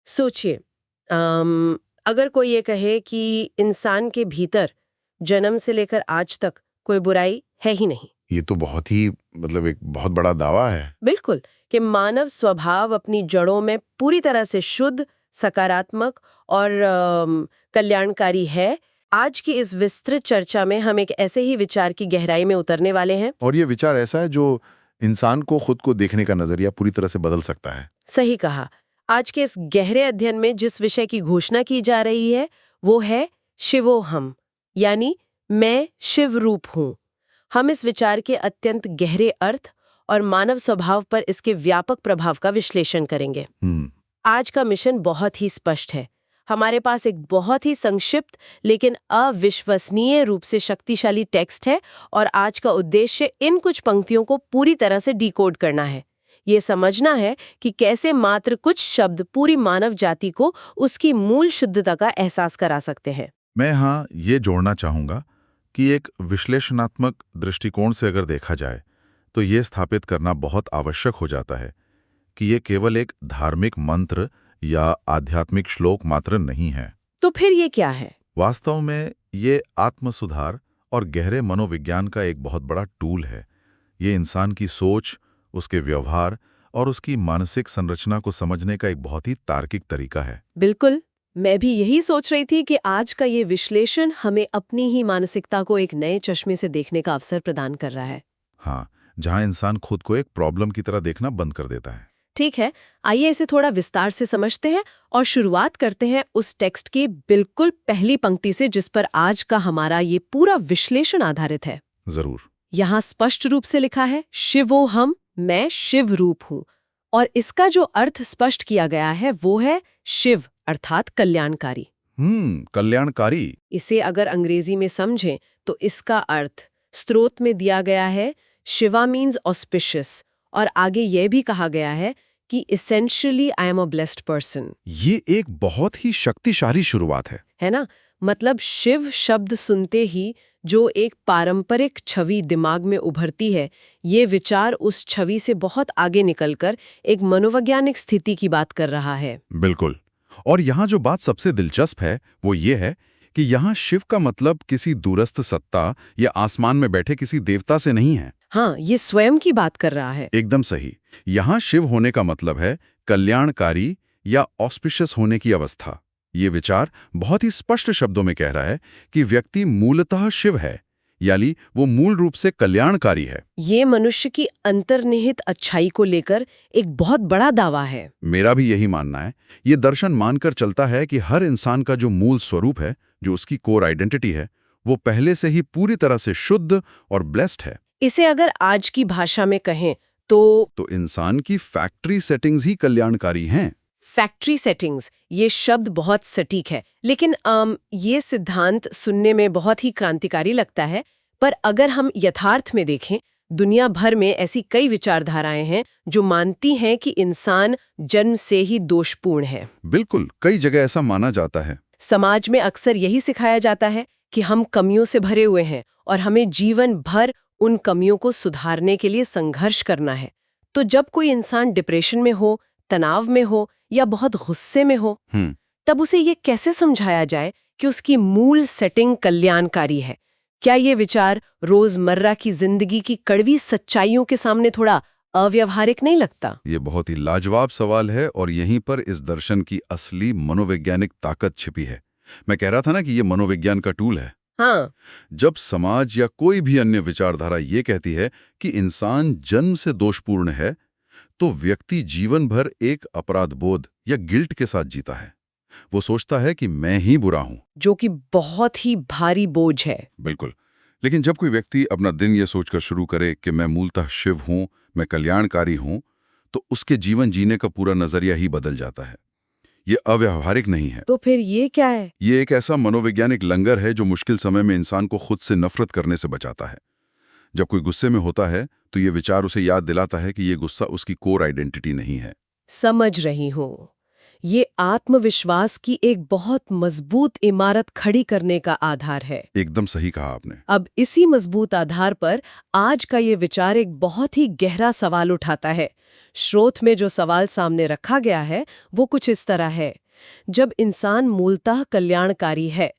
सोचिए, अगर कोई ये कहे कि इंसान के भीतर जन्म से लेकर आज तक कोई बुराई है ही नहीं। ये तो बहुत ही एक बहुत बड़ा दावा है। बिल्कुल, कि मानव स्वभाव अपनी जड़ों में पूरी तरह से शुद्ध, सकारात्मक और कल्याणकारी है। आज की इस विस्तृत चर्चा में हम एक ऐसे ही विचार की गहराई में उतरने वाले हैं। और ये विचार ऐसा है जो इंसान को खुद को देखने का नजरिया पूरी तरह से बदल सकता है। सही कहा। आज के इस गहरे अध्ययन में जिस विषय की घोषणा की जा रही है वो है शिवोहम, यानी मैं शिव रूप हूँ। हम इस विचार के अत्यंत गहरे अर्थ और मानव स्वभाव पर इसके व्यापक प्रभाव का विश्लेषण करेंगे। आज का मिशन बहुत ही स्पष्ट है। हमारे पास एक बहुत ही संक्षिप्त लेकिन अविश्वसनीय रूप से शक्तिशाली टेक्स्ट है और आज का उद्देश्य इन कुछ पंक्तियों को पूरी तरह से डिकोड करना है। ये समझना है कि कैसे मात्र कुछ शब्द पूरी मानव जाति को उसकी मूल शुद्धता का एहसास करा सकते हैं। मैं यहाँ ये जोड़ना चाहूँगा कि एक विश्लेषणात्मक दृष्टिकोण से अगर देखा जाए तो ये स्थापित करना बहुत आवश्यक हो जाता है कि ये केवल एक धार्मिक मंत्र या आध्यात्मिक श्लोक मात्र नहीं है। तो फिर ये क्या है? वास्तव में ये आत्मसुधार और गहरे मनोविज्ञान का एक बहुत बड़ा टूल है। ये इंसान की सोच, उसके व्यवहार और उसकी मानसिक संरचना को समझने का एक बहुत ही तार्किक तरीका है। बिल्कुल, मैं भी यही सोच रही थी कि आज का ये विश्लेषण हमें अपनी ही मानसिकता को एक नए चश्मे से देखने का अवसर प्रदान कर रहा है। हाँ, जहाँ इंसान खुद को एक प्रॉब्लम की तरह देखना बंद कर देता है। ठीक है, आइए इसे थोड़ा विस्तार से समझते हैं और शुरुआत करते हैं उस टेक्स्ट की बिल्कुल पहली पंक्ति से जिस पर आज का हमारा ये पूरा विश्लेषण आधारित है। जरूर। यहाँ स्पष्ट रूप से लिखा है, शिवोहम, मैं शिव रूप हूँ। और इसका जो अर्थ स्पष्ट किया गया है वो है शिव अर्थात कल्याणकारी। कल्याणकारी। इसे अगर अंग्रेजी में समझें तो इसका अर्थ स्रोत में दिया गया है, शिवा मीन्स ऑस्पिशियस, और आगे यह भी कहा गया है कि essentially I am a blessed person। ये एक बहुत ही शक्तिशाली शुरुआत है ना? मतलब शिव शब्द सुनते ही जो एक पारंपरिक छवि दिमाग में उभरती है, ये विचार उस छवि से बहुत आगे निकलकर एक मनोवैज्ञानिक स्थिति की बात कर रहा है। बिल्कुल। और यहाँ जो बात सबसे दिलचस्प है वो ये है कि यहाँ शिव का मतलब किसी दूरस्थ सत्ता या आसमान में बैठे किसी देवता से नहीं है। हाँ, ये स्वयं की बात कर रहा है। एकदम सही। यहाँ शिव होने का मतलब है कल्याणकारी या ऑस्पिशियस होने की अवस्था। ये विचार बहुत ही स्पष्ट शब्दों में कह रहा है कि व्यक्ति मूलतः शिव है, यानी वो मूल रूप से कल्याणकारी है। ये मनुष्य की अंतर्निहित अच्छाई को लेकर एक बहुत बड़ा दावा है। मेरा भी यही मानना है। ये दर्शन मानकर चलता है कि हर इंसान का जो मूल स्वरूप है, जो उसकी कोर आइडेंटिटी है, वो पहले से ही पूरी तरह से शुद्ध और ब्लेस्ड है। इसे अगर आज की भाषा में कहें तो इंसान की फैक्ट्री सेटिंग्स ही कल्याणकारी हैं। फैक्ट्री सेटिंग्स, ये शब्द बहुत सटीक है, लेकिन ये सिद्धांत सुनने में बहुत ही क्रांतिकारी लगता है। पर अगर हम यथार्थ में देखें, दुनिया भर में ऐसी कई विचारधाराएं हैं जो मानती हैं कि इंसान जन्म से ही दोषपूर्ण है। बिल्कुल, कई जगह ऐसा माना जाता है। समाज में अक्सर यही सिखाया जाता है कि हम कमियों से भरे हुए हैं और हमें जीवन भर उन कमियों को सुधारने के लिए संघर्ष करना है। तो जब कोई इंसान डिप्रेशन में हो, तनाव में हो या बहुत गुस्से में हो, तब उसे ये कैसे समझाया जाए कि उसकी मूल सेटिंग कल्याणकारी है? क्या ये विचार रोजमर्रा की जिंदगी की कड़वी सच्चाइयों के सामने थोड़ा अव्यवहारिक नहीं लगता? ये बहुत ही लाजवाब सवाल है और यहीं पर इस दर्शन की असली मनोवैज्ञानिक ताकत छिपी है। मैं कह रहा था ना कि ये मनोविज्ञान का टूल है। हाँ। जब समाज या कोई भी अन्य विचारधारा ये कहती है कि इंसान जन्म से दोषपूर्ण है, तो व्यक्ति जीवन भर एक अपराध बोध या गिल्ट के साथ जीता है। वो सोचता है कि मैं ही बुरा हूं, जो कि बहुत ही भारी बोझ है। बिल्कुल। लेकिन जब कोई व्यक्ति अपना दिन ये सोचकर शुरू करे कि मैं मूलतः शिव हूं, मैं कल्याणकारी हूं, तो उसके जीवन जीने का पूरा नजरिया ही बदल जाता है। ये अव्यावहारिक नहीं है। तो फिर ये क्या है? ये एक ऐसा मनोवैज्ञानिक लंगर है जो मुश्किल समय में इंसान को खुद से नफरत करने से बचाता है। जब कोई गुस्से में होता है तो ये विचार उसे याद दिलाता है कि ये गुस्सा उसकी कोर आइडेंटिटी नहीं है। समझ रही हूँ। ये आत्मविश्वास की एक बहुत मजबूत इमारत खड़ी करने का आधार है। एकदम सही कहा आपने। अब इसी मजबूत आधार पर आज का ये विचार एक बहुत ही गहरा सवाल उठाता है। स्रोत में जो सवाल सामने रखा गया है वो कुछ इस तरह है, जब इंसान मूलतः कल्याणकारी है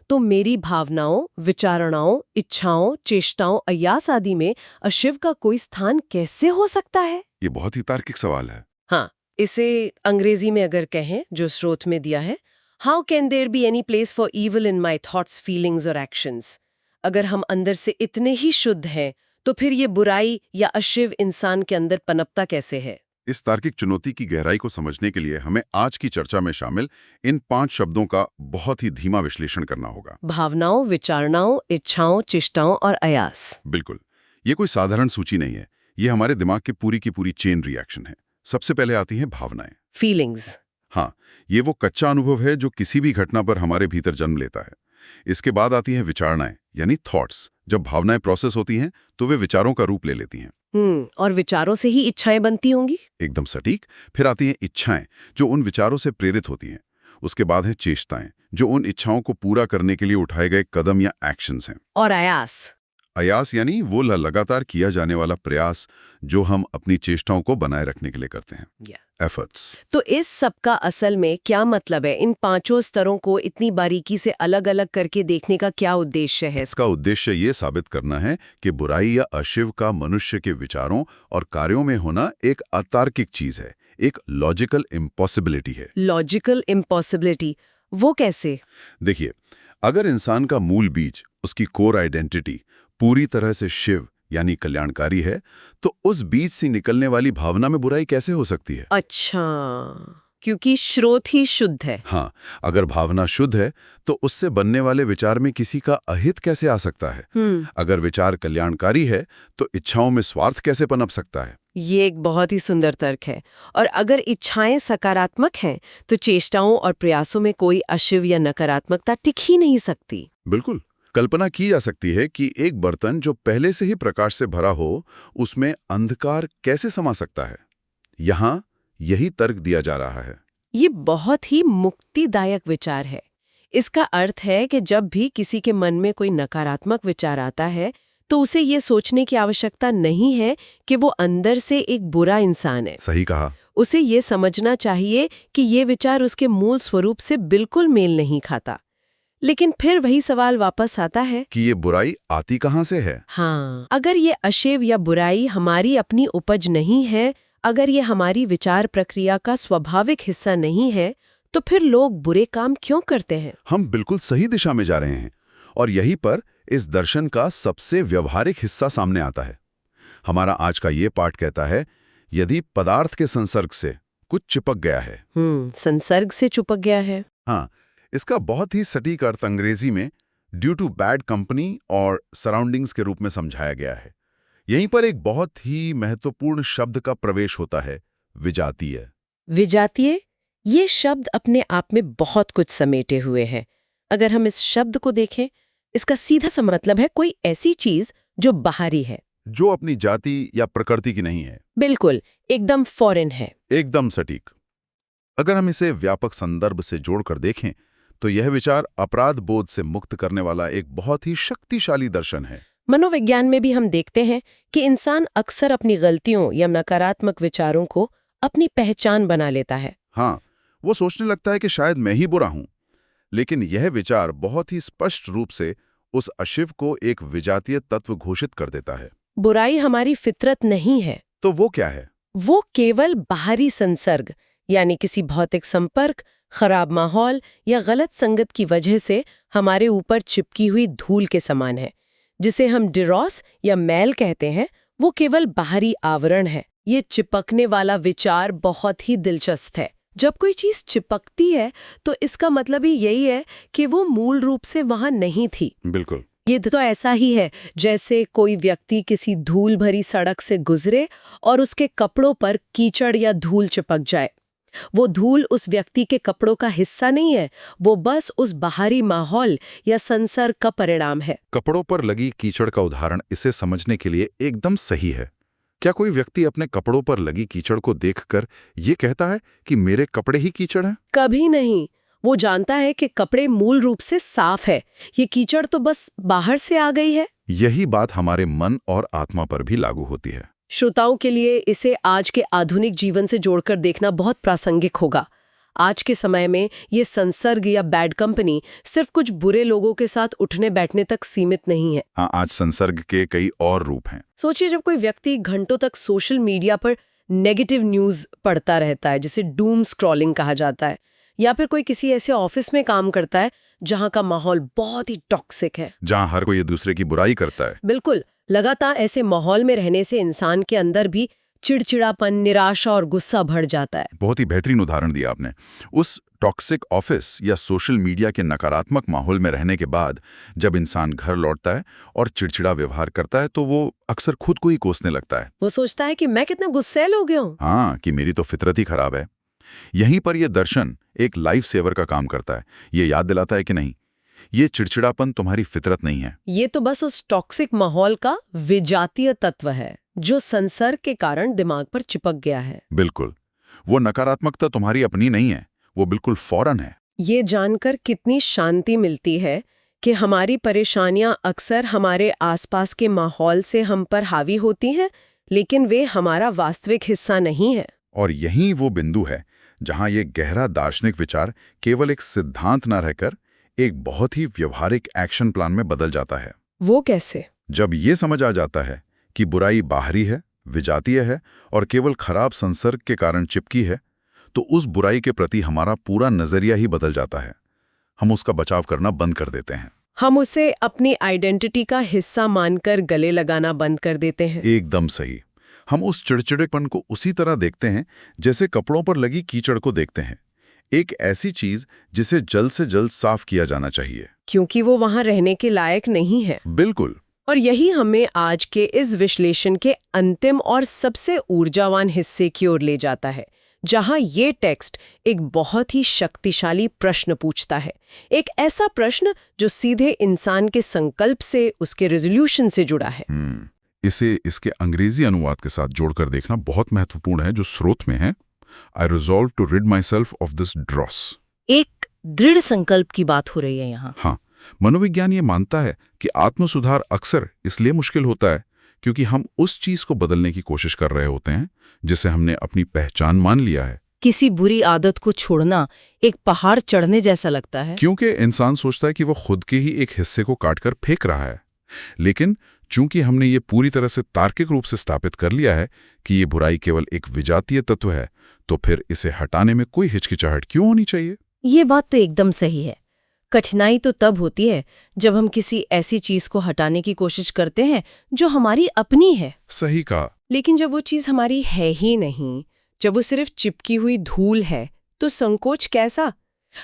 तो मेरी भावनाओं, विचारणाओं, इच्छाओं, चेष्टाओं, अय्यास आदि में अशिव का कोई स्थान कैसे हो सकता है? ये बहुत ही तार्किक सवाल है। हाँ, इसे अंग्रेजी में अगर कहें जो स्रोत में दिया है, how can there be any place for evil in my thoughts, feelings और एक्शंस। अगर हम अंदर से इतने ही शुद्ध हैं तो फिर ये बुराई या अशिव इंसान के अंदर पनपता कैसे है? इस तार्किक चुनौती की गहराई को समझने के लिए हमें आज की चर्चा में शामिल इन 5 शब्दों का बहुत ही धीमा विश्लेषण करना होगा। भावनाओं, विचारणाओं, इच्छाओं, चेष्टाओं और अयास। बिल्कुल, ये कोई साधारण सूची नहीं है। ये हमारे दिमाग की पूरी चेन रिएक्शन है। सबसे पहले आती हैं भावनाएं, फीलिंग्स। हाँ, ये वो कच्चा अनुभव है जो किसी भी घटना पर हमारे भीतर जन्म लेता है। इसके बाद आती हैं विचारणाएं यानी थॉट्स। जब भावनाएं प्रोसेस होती हैं तो वे विचारों का रूप ले लेती हैं। और विचारों से ही इच्छाएं बनती होंगी? एकदम सटीक। फिर आती हैं इच्छाएं जो उन विचारों से प्रेरित होती हैं। उसके बाद हैं चेष्टाएं जो उन इच्छाओं को पूरा करने के लिए उठाए गए कदम या एक्शंस हैं। और अयास? अयास यानी वो लगातार किया जाने वाला प्रयास जो हम अपनी चेष्टाओं को बनाए रखने के लिए करते हैं। एफर्ट्स। तो इस सब का असल में क्या मतलब है? इन 5 स्तरों को इतनी बारीकी से अलग अलग करके देखने का क्या उद्देश्य है? इसका उद्देश्य ये साबित करना है कि बुराई या अशिव का मनुष्य के विचारों और कार्यों में होना एक अतार्किक चीज है, एक लॉजिकल इम्पॉसिबिलिटी है। लॉजिकल इम्पॉसिबिलिटी, वो कैसे? देखिए, अगर इंसान का मूल बीज, उसकी कोर आइडेंटिटी पूरी तरह से शिव यानी कल्याणकारी है, तो उस बीज से निकलने वाली भावना में बुराई कैसे हो सकती है? अच्छा, क्योंकि स्रोत ही शुद्ध है। हाँ, अगर भावना शुद्ध है तो उससे बनने वाले विचार में किसी का अहित कैसे आ सकता है? अगर विचार कल्याणकारी है तो इच्छाओं में स्वार्थ कैसे पनप सकता है? ये एक बहुत ही सुंदर तर्क है। और अगर इच्छाएं सकारात्मक हैं तो चेष्टाओं और प्रयासों में कोई अशिव या नकारात्मकता टिक ही नहीं सकती। बिल्कुल। कल्पना की जा सकती है कि एक बर्तन जो पहले से ही प्रकाश से भरा हो, उसमें अंधकार कैसे समा सकता है? यहाँ यही तर्क दिया जा रहा है। ये बहुत ही मुक्तिदायक विचार है। इसका अर्थ है कि जब भी किसी के मन में कोई नकारात्मक विचार आता है तो उसे ये सोचने की आवश्यकता नहीं है कि वो अंदर से एक बुरा इंसान है। सही कहा। उसे ये समझना चाहिए कि ये विचार उसके मूल स्वरूप से बिल्कुल मेल नहीं खाता। लेकिन फिर वही सवाल वापस आता है कि ये बुराई आती कहाँ से है? हाँ, अगर ये अशिव या बुराई हमारी अपनी उपज नहीं है, अगर ये हमारी विचार प्रक्रिया का स्वाभाविक हिस्सा नहीं है, तो फिर लोग बुरे काम क्यों करते हैं? हम बिल्कुल सही दिशा में जा रहे हैं और यहीं पर इस दर्शन का सबसे व्यवहारिक हिस्सा सामने आता है। हमारा आज का ये पाठ कहता है, यदि पदार्थ के संसर्ग से कुछ चिपक गया है। संसर्ग से चिपक गया है। हाँ, इसका बहुत ही सटीक अर्थ अंग्रेजी में ड्यू टू बैड कंपनी और सराउंडिंग्स के रूप में समझाया गया है। यहीं पर एक बहुत ही महत्वपूर्ण शब्द का प्रवेश होता है, विजातीय। विजातीय, ये शब्द अपने आप में बहुत कुछ समेटे हुए है। अगर हम इस शब्द को देखें, इसका सीधा सा मतलब है कोई ऐसी चीज जो बाहरी है, जो अपनी जाति या प्रकृति की नहीं है। बिल्कुल, एकदम फॉरेन है। एकदम सटीक। अगर हम इसे व्यापक संदर्भ से जोड़कर देखें तो यह विचार अपराध बोध से मुक्त करने वाला एक बहुत ही शक्तिशाली दर्शन है। मनोविज्ञान में भी हम देखते हैं कि इंसान अक्सर अपनी गलतियों या नकारात्मक विचारों को अपनी पहचान बना लेता है। हाँ, वो सोचने लगता है कि शायद मैं ही बुरा हूं। लेकिन यह विचार बहुत ही स्पष्ट रूप से उस अशिव को एक विजातीय तत्व घोषित कर देता है। बुराई हमारी फितरत नहीं है। तो वो क्या है? वो केवल बाहरी संसर्ग यानी किसी भौतिक संपर्क, खराब माहौल या गलत संगत की वजह से हमारे ऊपर चिपकी हुई धूल के समान है, जिसे हम डिरॉस या मैल कहते हैं। वो केवल बाहरी आवरण है। ये चिपकने वाला विचार बहुत ही दिलचस्प है। जब कोई चीज चिपकती है तो इसका मतलब ही यही है कि वो मूल रूप से वहां नहीं थी। बिल्कुल। ये तो ऐसा ही है जैसे कोई व्यक्ति किसी धूल भरी सड़क से गुजरे और उसके कपड़ों पर कीचड़ या धूल चिपक जाए। वो धूल उस व्यक्ति के कपड़ों का हिस्सा नहीं है, वो बस उस बाहरी माहौल या संसर्ग का परिणाम है। कपड़ों पर लगी कीचड़ का उदाहरण इसे समझने के लिए एकदम सही है। क्या कोई व्यक्ति अपने कपड़ों पर लगी कीचड़ को देखकर ये कहता है कि मेरे कपड़े ही कीचड़ हैं? कभी नहीं। वो जानता है कि कपड़े मूल रूप से साफ है, ये कीचड़ तो बस बाहर से आ गई है। यही बात हमारे मन और आत्मा पर भी लागू होती है। श्रोताओं के लिए इसे आज के आधुनिक जीवन से जोड़कर देखना बहुत प्रासंगिक होगा। आज के समय में ये संसर्ग या बैड कंपनी सिर्फ कुछ बुरे लोगों के साथ उठने बैठने तक सीमित नहीं है। हाँ, आज संसर्ग के कई और रूप हैं। सोचिए, जब कोई व्यक्ति घंटों तक सोशल मीडिया पर नेगेटिव न्यूज़ पढ़ता रहता है, जिसे डूम स्क्रॉलिंग कहा जाता है, या फिर कोई किसी ऐसे ऑफिस में काम करता है जहां का माहौल बहुत ही टॉक्सिक है, जहां हर कोई दूसरे की बुराई करता है। बिल्कुल। लगातार ऐसे माहौल में रहने से इंसान के अंदर भी चिड़चिड़ापन, निराशा और गुस्सा भर जाता है। बहुत ही बेहतरीन उदाहरण दिया आपने। उस टॉक्सिक ऑफिस या सोशल मीडिया के नकारात्मक माहौल में रहने के बाद जब इंसान घर लौटता है और चिड़चिड़ा व्यवहार करता है तो वो अक्सर खुद को ही कोसने लगता है। वो सोचता है कि मैं कितना गुस्सैल हो गया हूँ। हाँ, कि मेरी तो फितरत ही खराब है। यहीं पर यह दर्शन एक लाइफ सेवर का काम करता है। ये याद दिलाता है कि नहीं, ये चिड़चिड़ापन तुम्हारी फितरत नहीं है। ये तो बस उस टॉक्सिक माहौल का विजातीय तत्व है जो संसर्ग के कारण दिमाग पर चिपक गया है। बिल्कुल, वो नकारात्मकता तुम्हारी अपनी नहीं है, वो बिल्कुल फौरन है। ये जानकर कितनी शांति मिलती है कि हमारी परेशानियां अक्सर हमारे आसपास के माहौल से हम पर हावी होती हैं, लेकिन वे हमारा वास्तविक हिस्सा नहीं है। और यही वो बिंदु है जहां ये गहरा दार्शनिक विचार केवल एक सिद्धांत न रहकर एक बहुत ही व्यवहारिक एक्शन प्लान में बदल जाता है। वो कैसे? जब ये समझ आ जाता है कि बुराई बाहरी है, विजातीय है और केवल खराब संसर्ग के कारण चिपकी है, तो उस बुराई के प्रति हमारा पूरा नजरिया ही बदल जाता है। हम उसका बचाव करना बंद कर देते हैं। हम उसे अपनी आइडेंटिटी का हिस्सा मानकर गले लगाना बंद कर देते हैं। एकदम सही। हम उस चिड़चिड़ेपन को उसी तरह देखते हैं जैसे कपड़ों पर लगी कीचड़ को देखते हैं, एक ऐसी चीज जिसे जल्द से जल्द साफ किया जाना चाहिए, क्योंकि वो वहां रहने के लायक नहीं है। बिल्कुल। और यही हमें आज के इस विश्लेषण के अंतिम और सबसे ऊर्जावान हिस्से की ओर ले जाता है, जहां ये टेक्स्ट एक बहुत ही शक्तिशाली प्रश्न पूछता है। एक ऐसा प्रश्न जो सीधे इंसान के संकल्प से, उसके रेजोल्यूशन से जुड़ा है। इसे इसके अंग्रेजी अनुवाद के साथ जोड़कर देखना बहुत महत्वपूर्ण है, जो स्रोत में है, I resolve to rid myself of this dross। एक दृढ़ संकल्प की बात हो रही है यहाँ। हाँ, मनोविज्ञान ये मानता है कि आत्मसुधार अक्सर इसलिए मुश्किल होता है क्योंकि हम उस चीज को बदलने की कोशिश कर रहे होते हैं जिसे हमने अपनी पहचान मान लिया है। किसी बुरी आदत को छोड़ना एक पहाड़ चढ़ने जैसा लगता है, क्योंकि इंसान सोचता है कि वो खुद के ही एक हिस्से को काटकर फेंक रहा है। लेकिन चूंकि हमने ये पूरी तरह से तार्किक रूप से स्थापित कर लिया है कि ये बुराई केवल एक विजातीय तत्व है, तो फिर इसे हटाने में कोई हिचकिचाहट क्यों होनी चाहिए? ये बात तो एकदम सही है। कठिनाई तो तब होती है जब हम किसी ऐसी चीज को हटाने की कोशिश करते हैं जो हमारी अपनी है। सही कहा। लेकिन जब वो चीज हमारी है ही नहीं, जब वो सिर्फ चिपकी हुई धूल है, तो संकोच कैसा?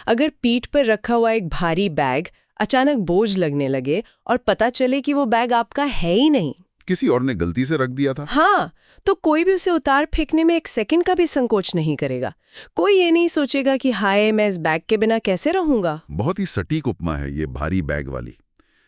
अगर पीठ पर रखा हुआ एक भारी बैग अचानक बोझ लगने लगे और पता चले कि वो बैग आपका है ही नहीं, किसी और ने गलती से रख दिया था, हाँ, तो कोई भी उसे उतार फेंकने में एक सेकंड का भी संकोच नहीं करेगा। कोई ये नहीं सोचेगा कि हाय, मैं इस बैग के बिना कैसे रहूंगा। बहुत ही सटीक उपमा है ये भारी बैग वाली।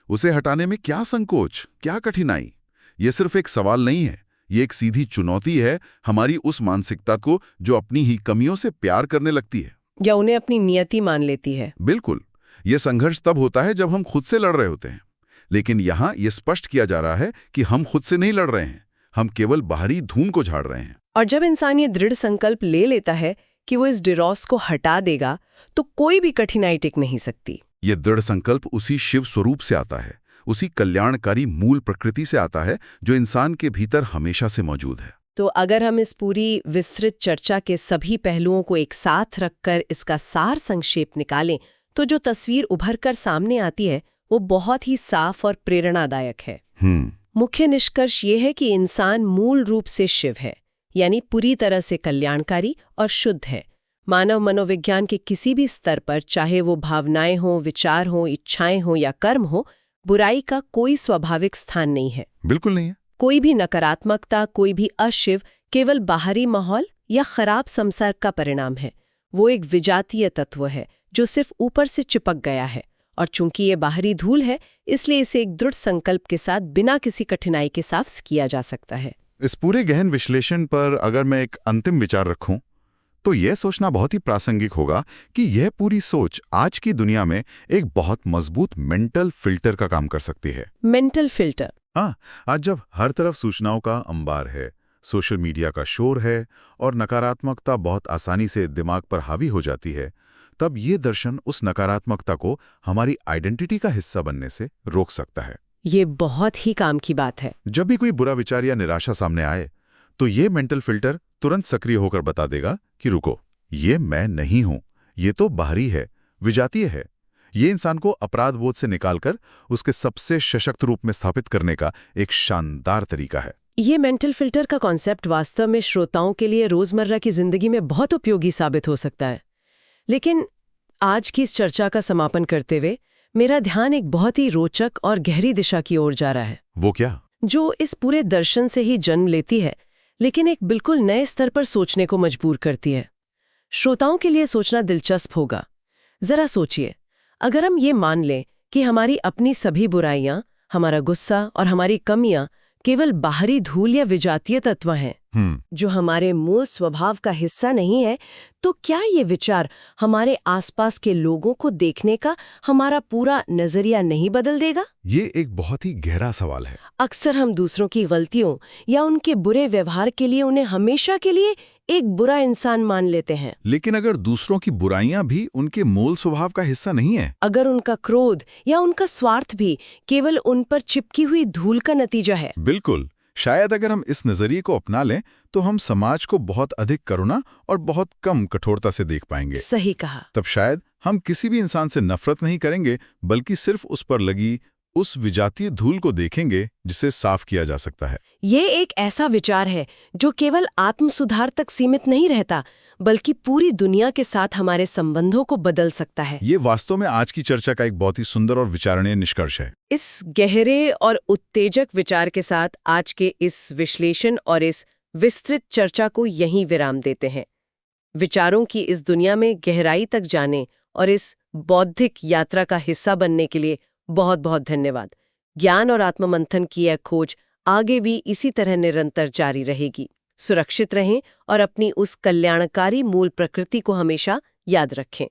उसे हटाने में क्या संकोच, क्या कठिनाई? ये सिर्फ एक सवाल नहीं है, ये एक सीधी चुनौती है हमारी उस मानसिकता को जो अपनी ही कमियों से प्यार करने लगती है या उन्हें अपनी नियति मान लेती है। बिल्कुल। ये संघर्ष तब होता है जब हम खुद से लड़ रहे होते हैं, लेकिन यहाँ ये स्पष्ट किया जा रहा है कि हम खुद से नहीं लड़ रहे हैं, हम केवल बाहरी धूम को झाड़ रहे हैं। और जब इंसान ये दृढ़ संकल्प ले लेता है कि वो इस डिरोस को हटा देगा, तो कोई भी कठिनाई टिक नहीं सकती। ये दृढ़ संकल्प उसी शिव स्वरूप से आता है, उसी कल्याणकारी मूल प्रकृति से आता है जो इंसान के भीतर हमेशा से मौजूद है। तो अगर हम इस पूरी विस्तृत चर्चा के सभी पहलुओं को एक साथ रखकर इसका सार संक्षेप निकालें, तो जो तस्वीर उभर कर सामने आती है वो बहुत ही साफ और प्रेरणादायक है। मुख्य निष्कर्ष ये है कि इंसान मूल रूप से शिव है, यानी पूरी तरह से कल्याणकारी और शुद्ध है। मानव मनोविज्ञान के किसी भी स्तर पर, चाहे वो भावनाएं हों, विचार हों, इच्छाएं हों या कर्म हो, बुराई का कोई स्वाभाविक स्थान नहीं है। बिल्कुल नहीं है। कोई भी नकारात्मकता, कोई भी अशिव केवल बाहरी माहौल या खराब संसर्ग का परिणाम है। वो एक विजातीय तत्व है जो सिर्फ ऊपर से चिपक गया है, और चूंकि ये बाहरी धूल है, इसलिए इसे एक दृढ़ संकल्प के साथ बिना किसी कठिनाई के साफ किया जा सकता है। इस पूरे गहन विश्लेषण पर अगर मैं एक अंतिम विचार रखूं, तो यह सोचना बहुत ही प्रासंगिक होगा कि यह पूरी सोच आज की दुनिया में एक बहुत मजबूत मेंटल फिल्टर का काम कर सकती है। Mental filter. हाँ, आज जब हर तरफ सूचनाओं का अंबार है, सोशल मीडिया का शोर है और नकारात्मकता बहुत आसानी से दिमाग पर हावी हो जाती है, तब ये दर्शन उस नकारात्मकता को हमारी आइडेंटिटी का हिस्सा बनने से रोक सकता है। ये बहुत ही काम की बात है। जब भी कोई बुरा विचार या निराशा सामने आए, तो ये मेंटल फिल्टर तुरंत सक्रिय होकर बता देगा कि रुको, ये मैं नहीं हूं, ये तो बाहरी है, विजातीय है। ये इंसान को अपराध बोध से निकालकर उसके सबसे सशक्त रूप में स्थापित करने का एक शानदार तरीका है। ये मेंटल फिल्टर का कॉन्सेप्ट वास्तव में श्रोताओं के लिए रोजमर्रा की जिंदगी में बहुत उपयोगी साबित हो सकता है। लेकिन आज की इस चर्चा का समापन करते हुए मेरा ध्यान एक बहुत ही रोचक और गहरी दिशा की ओर जा रहा है। वो क्या? जो इस पूरे दर्शन से ही जन्म लेती है, लेकिन एक बिल्कुल नए स्तर पर सोचने को मजबूर करती है। श्रोताओं के लिए सोचना दिलचस्प होगा। जरा सोचिए, अगर हम ये मान लें कि हमारी अपनी सभी बुराइयां, हमारा गुस्सा और हमारी कमियां केवल बाहरी धूल या विजातीय तत्व हैं, जो हमारे मूल स्वभाव का हिस्सा नहीं है, तो क्या ये विचार हमारे आसपास के लोगों को देखने का हमारा पूरा नजरिया नहीं बदल देगा? ये एक बहुत ही गहरा सवाल है। अक्सर हम दूसरों की गलतियों या उनके बुरे व्यवहार के लिए उन्हें हमेशा के लिए एक बुरा इंसान मान लेते हैं। लेकिन अगर दूसरों की बुराइयां भी उनके मूल स्वभाव का हिस्सा नहीं है, अगर उनका क्रोध या उनका स्वार्थ भी केवल उन पर चिपकी हुई धूल का नतीजा है। बिल्कुल। शायद अगर हम इस नजरिए को अपना लें, तो हम समाज को बहुत अधिक करुणा और बहुत कम कठोरता से देख पाएंगे। सही कहा। तब शायद हम किसी भी इंसान से नफरत नहीं करेंगे, बल्कि सिर्फ उस पर लगी उस विजातीय धूल को देखेंगे जिसे साफ किया जा सकता है। ये एक ऐसा विचार है जो केवल आत्मसुधार तक सीमित नहीं रहता, बल्कि पूरी दुनिया के साथ हमारे संबंधों को बदल सकता है। ये वास्तव में आज की चर्चा का एक बहुत ही सुंदर और विचारणीय निष्कर्ष है। इस गहरे और उत्तेजक विचार के साथ आज के इस विश्लेषण और इस विस्तृत चर्चा को यहीं विराम देते हैं। विचारों की इस दुनिया में गहराई तक जाने और इस बौद्धिक यात्रा का हिस्सा बनने के लिए बहुत बहुत धन्यवाद। ज्ञान और आत्ममंथन की यह खोज आगे भी इसी तरह निरंतर जारी रहेगी। सुरक्षित रहें और अपनी उस कल्याणकारी मूल प्रकृति को हमेशा याद रखें।